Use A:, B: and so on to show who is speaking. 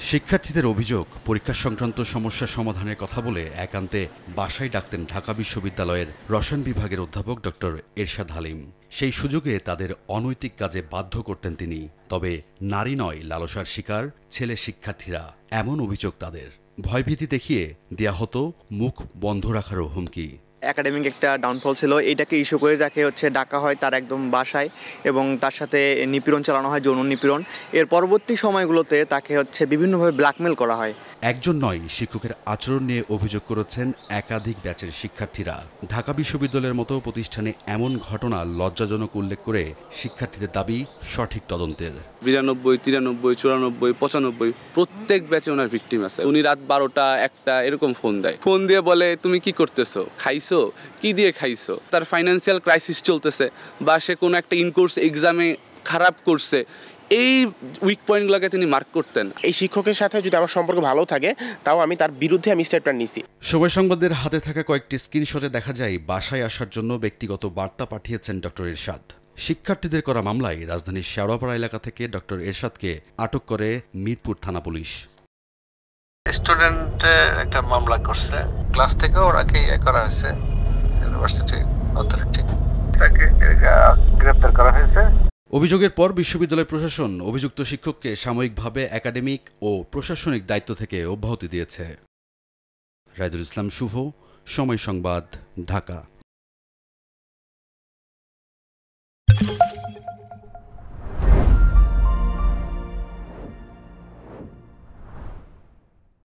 A: শিক্ষার্থীদের অভিযোগ, পরীক্ষা সংক্রান্ত সমস্যা সমাধানের কথা বলে একান্তে বাসায় ডাকতেন ঢাকা বিশ্ববিদ্যালয়ের রসায়ন বিভাগের অধ্যাপক ডক্টর এরশাদ হালিম। সেই সুযোগে তাদের অনৈতিক কাজে বাধ্য করতেন তিনি। তবে নারী নয়, লালসার শিকার ছেলে শিক্ষার্থীরা, এমন অভিযোগ তাদের। ভয়ভীতি দেখিয়ে দেয়া হতো মুখ বন্ধ রাখারও হুমকি।
B: একাডেমিক একটা ডাউনফল ছিল, এটাকে ইস্যু করে তাকে ডাকা হয় তার একদম বাসায় এবং তার সাথে নিপীড়ন চালানো হয়, যৌন নিপীড়ন। এর পরবর্তী সময়গুলোতে তাকে বিভিন্নভাবে ব্ল্যাকমেল করা হয়।
A: একজন নয়, শিক্ষকের আচরণ নিয়ে অভিযোগ করেছেন একাধিক ব্যাচের শিক্ষার্থীরা। ঢাকা বিশ্ববিদ্যালয়ের মতো প্রতিষ্ঠানে এমন ঘটনা লজ্জাজনক উল্লেখ করে শিক্ষার্থীদের দাবি সঠিক তদন্তের।
C: 92, 93, 94, 95 প্রত্যেক ব্যাচে ওনার ভিকটিম আছে। উনি রাত 12টা 1টা এরকম ফোন দেয়, ফোন দিয়ে বলে তুমি কি করতেছো, খাইছো, কি দিয়ে খাইছো। তার ফাইন্যান্সিয়াল ক্রাইসিস চলতেছে বা সে কোনো একটা ইনকোর্স এক্সামে খারাপ করছে, এই উইক পয়েন্টগুলোকে তিনি মার্ক করতেন।
D: এই শিক্ষকের সাথে যদি আমার সম্পর্ক ভালো থাকে তাও আমি তার বিরুদ্ধে স্টেটমেন্ট নিছি।
A: সময় সংবাদের হাতে থাকা কয়েকটি স্ক্রিনশটে দেখা যায় বাসায় আসার জন্য ব্যক্তিগত বার্তা পাঠিয়েছেন ডক্টর এরশাদ। শিক্ষার্থীদের করা মামলায় রাজধানীর শেওড়াপাড়া এলাকা থেকে ডক্টর এরশাদকে আটক করে মিরপুর থানা পুলিশ।
E: স্টুডেন্টের একটা মামলা করছে, ক্লাস থেকে ওরাকে করা হয়েছে, ইউনিভার্সিটি অথরিটি তাকে গ্রেপ্তার করা হয়েছে।
A: অভিযোগের পর বিশ্ববিদ্যালয় প্রশাসন অভিযুক্ত শিক্ষককে সাময়িকভাবে একাডেমিক ও প্রশাসনিক দায়িত্ব থেকে অব্যাহতি দিয়েছে। রায়দুল ইসলাম শুভ, সময় সংবাদ, ঢাকা।